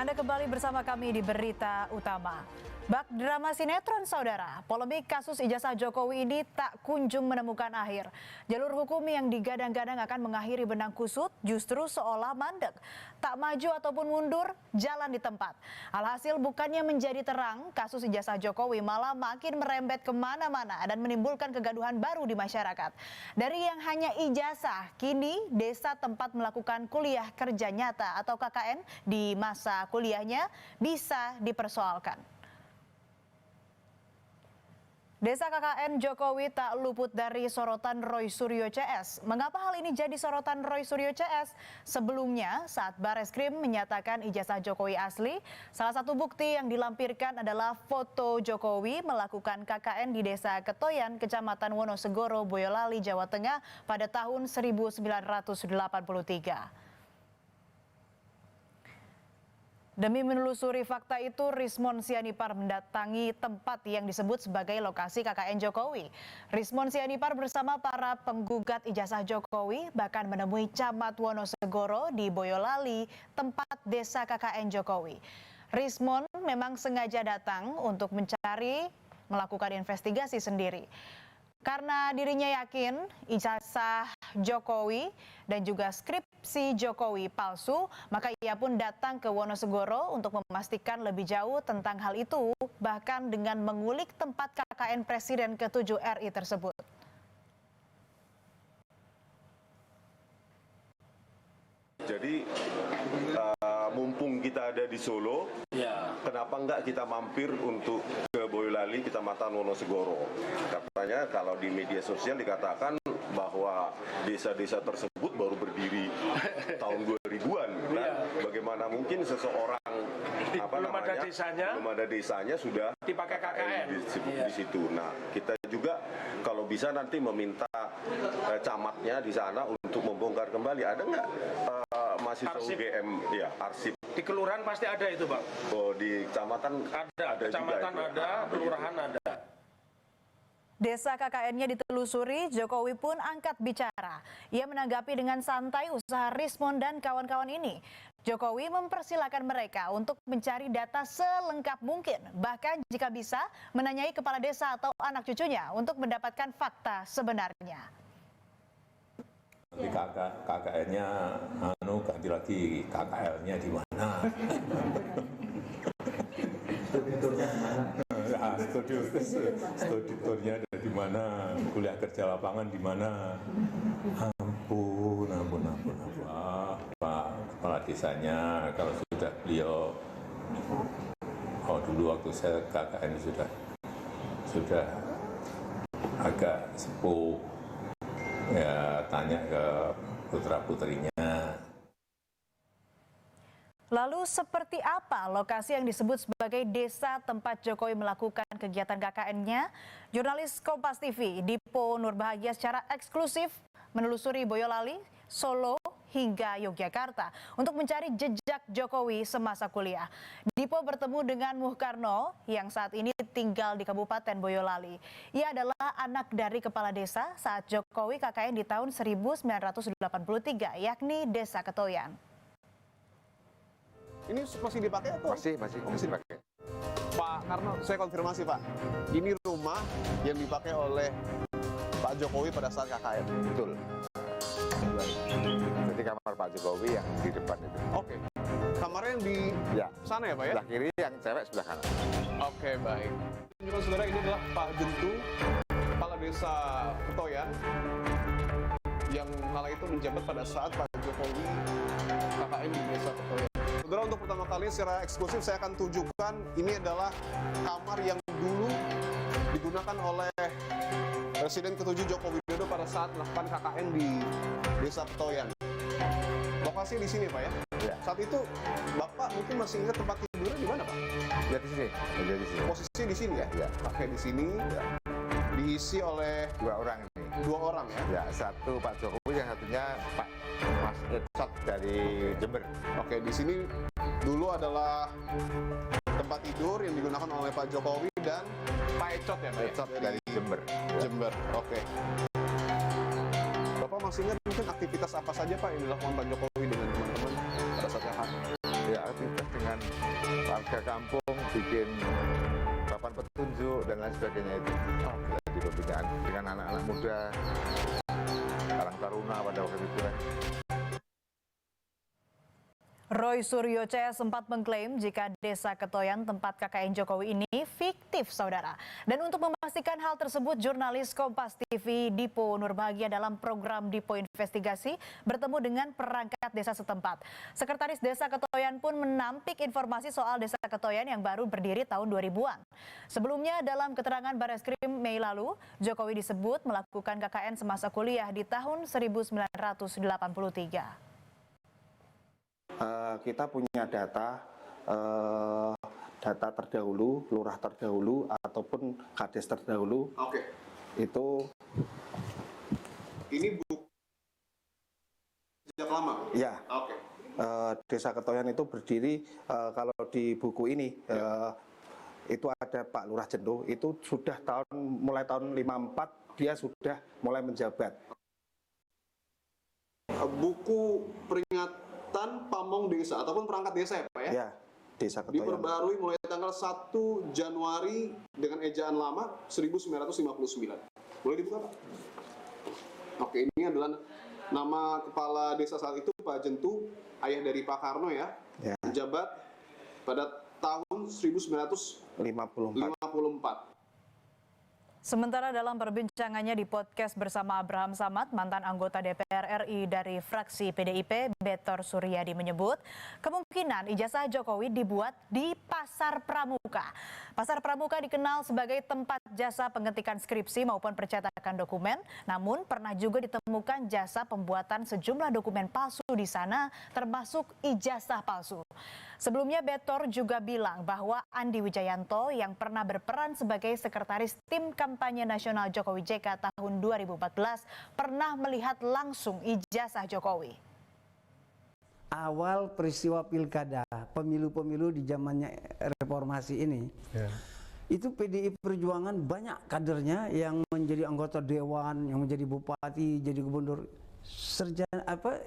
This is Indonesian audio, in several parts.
Anda kembali bersama kami di Berita Utama. Bak drama sinetron saudara, polemik kasus ijazah Jokowi ini tak kunjung menemukan akhir. Jalur hukum yang digadang-gadang akan mengakhiri benang kusut justru seolah mandek. Tak maju ataupun mundur, jalan di tempat. Alhasil bukannya menjadi terang, kasus ijazah Jokowi malah makin merembet kemana-mana dan menimbulkan kegaduhan baru di masyarakat. Dari yang hanya ijazah, kini desa tempat melakukan kuliah kerja nyata atau KKN di masa kuliahnya bisa dipersoalkan. Desa KKN Jokowi tak luput dari sorotan Roy Suryo CS. Mengapa hal ini jadi sorotan Roy Suryo CS? Sebelumnya, saat Bareskrim menyatakan ijazah Jokowi asli, salah satu bukti yang dilampirkan adalah foto Jokowi melakukan KKN di Desa Ketoyan, Kecamatan Wonosegoro, Boyolali, Jawa Tengah pada tahun 1983. Demi menelusuri fakta itu, Rismon Sianipar mendatangi tempat yang disebut sebagai lokasi KKN Jokowi. Rismon Sianipar bersama para penggugat ijazah Jokowi bahkan menemui Camat Wonosegoro di Boyolali, tempat desa KKN Jokowi. Rismon memang sengaja datang untuk melakukan investigasi sendiri. Karena dirinya yakin ijazah Jokowi dan juga skripsi Jokowi palsu, maka ia pun datang ke Wonosegoro untuk memastikan lebih jauh tentang hal itu, bahkan dengan mengulik tempat KKN Presiden ke-7 RI tersebut. Jadi mumpung kita ada di Solo, kenapa enggak kita mampir untuk ke Boyolali, Kecamatan Wonosegoro. Katanya kalau di media sosial dikatakan bahwa desa-desa tersebut baru berdiri tahun 2000-an. Bagaimana mungkin seseorang belum ada desanya sudah dipakai KKN di situ. Nah, kita juga kalau bisa nanti meminta camatnya di sana untuk membongkar kembali. Ada nggak mahasiswa UGM arsip? Di kelurahan pasti ada itu, Bang. Oh, di kecamatan ada kecamatan juga ada, kelurahan ada. Desa KKN-nya ditelusuri, Jokowi pun angkat bicara. Ia menanggapi dengan santai usaha Rismon dan kawan-kawan ini. Jokowi mempersilahkan mereka untuk mencari data selengkap mungkin. Bahkan jika bisa, menanyai kepala desa atau anak cucunya untuk mendapatkan fakta sebenarnya. Di KKN-nya, ganti lagi KKL-nya di mana? Studiturnya di mana? Studiturnya ada di mana? Kuliah kerja lapangan di mana? Ampun. Pak kepala desanya, kalau sudah beliau, dulu waktu saya KKN sudah agak sepuh. Ya, tanya ke putra-putrinya. Lalu seperti apa lokasi yang disebut sebagai desa tempat Jokowi melakukan kegiatan KKN-nya? Jurnalis Kompas TV Dipo Nurbahagia secara eksklusif menelusuri Boyolali, Solo, hingga Yogyakarta untuk mencari jejak Jokowi semasa kuliah. Dipo bertemu dengan Muhkarno yang saat ini tinggal di Kabupaten Boyolali. Ia adalah anak dari kepala desa saat Jokowi KKN di tahun 1983, yakni Desa Ketoyan. Ini masih dipakai atau? Masih dipakai. Pak Karno, saya konfirmasi Pak. Ini rumah yang dipakai oleh Pak Jokowi pada saat KKN. Betul. Jadi kamar Pak Jokowi yang di depan itu. Oke. Kamarnya yang di sana ya Pak ya? Sebelah kiri, yang cewek sebelah kanan. Oke, baik. Tunjukkan saudara, ini adalah Pak Jentu, kepala desa Ketoyan, yang kala itu menjabat pada saat Pak Jokowi KKN di Desa Ketoyan. Saudara, untuk pertama kali secara eksklusif saya akan tunjukkan ini adalah kamar yang dulu digunakan oleh Presiden ke-7 Joko Widodo pada saat melakukan KKN di Desa Ketoyan. Lokasi di sini Pak ya? Ya. Saat itu Bapak mungkin masih ingat tempat tidurnya di mana Pak? Ya di sini. Posisi di sini ya? Ya. Oke, di sini. Ya. Diisi oleh Dua orang ini. dua orang ya? Ya, satu Pak Jokowi, yang satunya Pak Mas Ecot dari Jember. Oke, di sini dulu adalah tempat tidur yang digunakan oleh Pak Jokowi dan Pak Ecot ya Pak? Ecot dari Jember. Jember, oke. Bapak masih ingat mungkin aktivitas apa saja Pak yang dilakukan Pak Jokowi dengan teman-teman pada saat KKN? Ya, aktivitas dengan warga kampung bikin papan petunjuk dan lain sebagainya itu. Jadi pembinaan dengan anak-anak muda, Karang Taruna pada waktu itu. Roy Suryo CS sempat mengklaim jika Desa Ketoyan tempat KKN Jokowi ini fiktif, saudara. Dan untuk memastikan hal tersebut, jurnalis Kompas TV Dipo Nurbahagia dalam program Dipo Investigasi bertemu dengan perangkat desa setempat. Sekretaris Desa Ketoyan pun menampik informasi soal Desa Ketoyan yang baru berdiri tahun 2000-an. Sebelumnya dalam keterangan Bareskrim Mei lalu, Jokowi disebut melakukan KKN semasa kuliah di tahun 1983. Kita punya data terdahulu, lurah terdahulu ataupun kades terdahulu. Oke. Itu Ini buku sejak lama. ya. Oke. Desa Ketoyan itu berdiri kalau di buku ini itu ada Pak Lurah Jendo, itu sudah mulai tahun 54 dia sudah mulai menjabat. Buku peringatan pamong desa ataupun perangkat desa ya Pak ya? Ya, Desa Ketoyan. Diperbarui mulai tanggal 1 Januari dengan ejaan lama 1959. Boleh dibuka Pak? Oke, ini adalah nama kepala desa saat itu Pak Jentu, ayah dari Pak Karno ya. Ya. Menjabat pada tahun 1954. 54. Sementara dalam perbincangannya di podcast bersama Abraham Samad, mantan anggota DPR RI dari fraksi PDIP, Betor Suryadi menyebut kemungkinan ijazah Jokowi dibuat di Pasar Pramuka. Pasar Pramuka dikenal sebagai tempat jasa pengetikan skripsi maupun percetakan dokumen, namun pernah juga ditemukan jasa pembuatan sejumlah dokumen palsu di sana, termasuk ijazah palsu. Sebelumnya Betor juga bilang bahwa Andi Wijayanto yang pernah berperan sebagai sekretaris tim kampanye nasional Jokowi JK tahun 2014 pernah melihat langsung ijazah Jokowi. Awal peristiwa pilkada, pemilu-pemilu di zamannya reformasi ini, itu PDI Perjuangan banyak kadernya yang menjadi anggota dewan, yang menjadi bupati, jadi gubernur,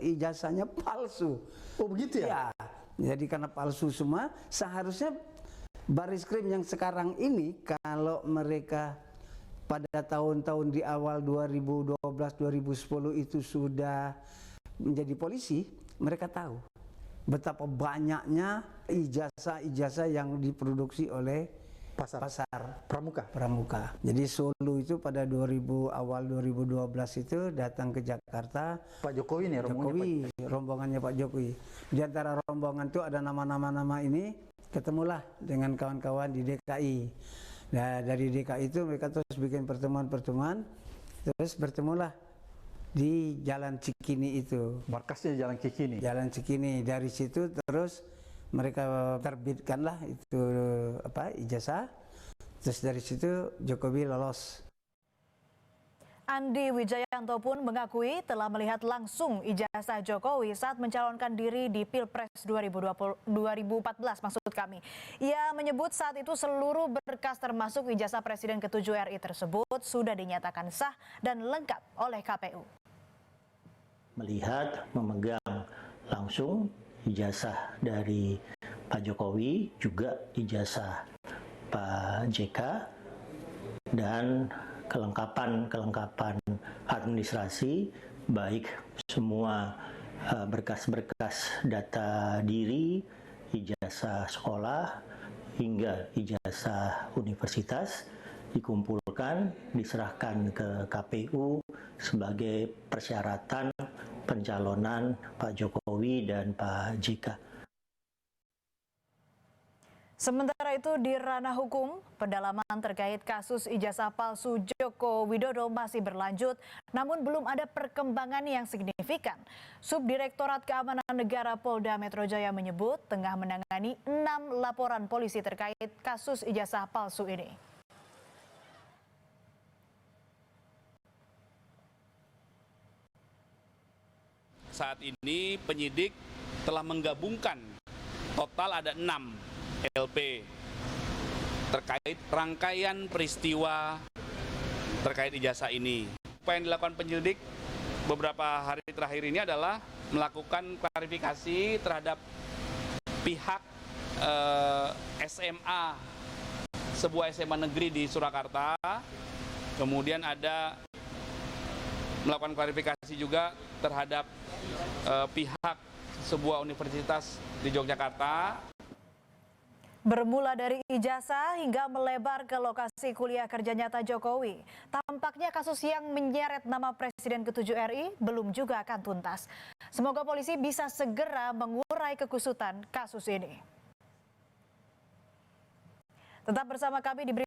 ijazahnya palsu. Oh begitu ya? Ya, jadi karena palsu semua, seharusnya Bareskrim yang sekarang ini kalau mereka pada tahun-tahun di awal 2012-2010 itu sudah menjadi polisi, mereka tahu betapa banyaknya ijazah-ijazah yang diproduksi oleh Pasar Pramuka. Jadi Solo itu pada awal 2012 itu datang ke Jakarta. Pak Jokowi nih rombongannya Pak Jokowi. Di antara rombongan itu ada nama-nama ini, ketemulah dengan kawan-kawan di DKI. Nah, dari DKI itu mereka terus bikin pertemuan-pertemuan, terus bertemulah di Jalan Cikini itu. Markasnya Jalan Cikini. Jalan Cikini. Dari situ terus mereka terbitkanlah itu ijazah. Terus dari situ Jokowi lolos. Andi Wijayanto pun mengakui telah melihat langsung ijazah Jokowi saat mencalonkan diri di Pilpres 2014 maksud kami. Ia menyebut saat itu seluruh berkas termasuk ijazah Presiden ke-7 RI tersebut sudah dinyatakan sah dan lengkap oleh KPU. Melihat, memegang langsung ijazah dari Pak Jokowi, juga ijazah Pak JK, dan kelengkapan administrasi, baik semua berkas-berkas data diri, ijazah sekolah, hingga ijazah universitas dikumpulkan, diserahkan ke KPU sebagai persyaratan pencalonan Pak Jokowi dan Pak JK. Sementara itu di ranah hukum, pendalaman terkait kasus ijazah palsu Joko Widodo masih berlanjut, namun belum ada perkembangan yang signifikan. Subdirektorat Keamanan Negara Polda Metro Jaya menyebut tengah menangani 6 laporan polisi terkait kasus ijazah palsu ini. Saat ini penyidik telah menggabungkan total ada 6 LP terkait rangkaian peristiwa terkait ijazah ini. Apa yang dilakukan penyidik beberapa hari terakhir ini adalah melakukan klarifikasi terhadap pihak SMA, sebuah SMA negeri di Surakarta. Kemudian ada melakukan klarifikasi juga terhadap pihak sebuah universitas di Yogyakarta. Bermula dari ijazah hingga melebar ke lokasi kuliah kerja nyata Jokowi, tampaknya kasus yang menyeret nama Presiden ke-7 RI belum juga akan tuntas. Semoga polisi bisa segera mengurai kekusutan kasus ini. Tetap bersama kami di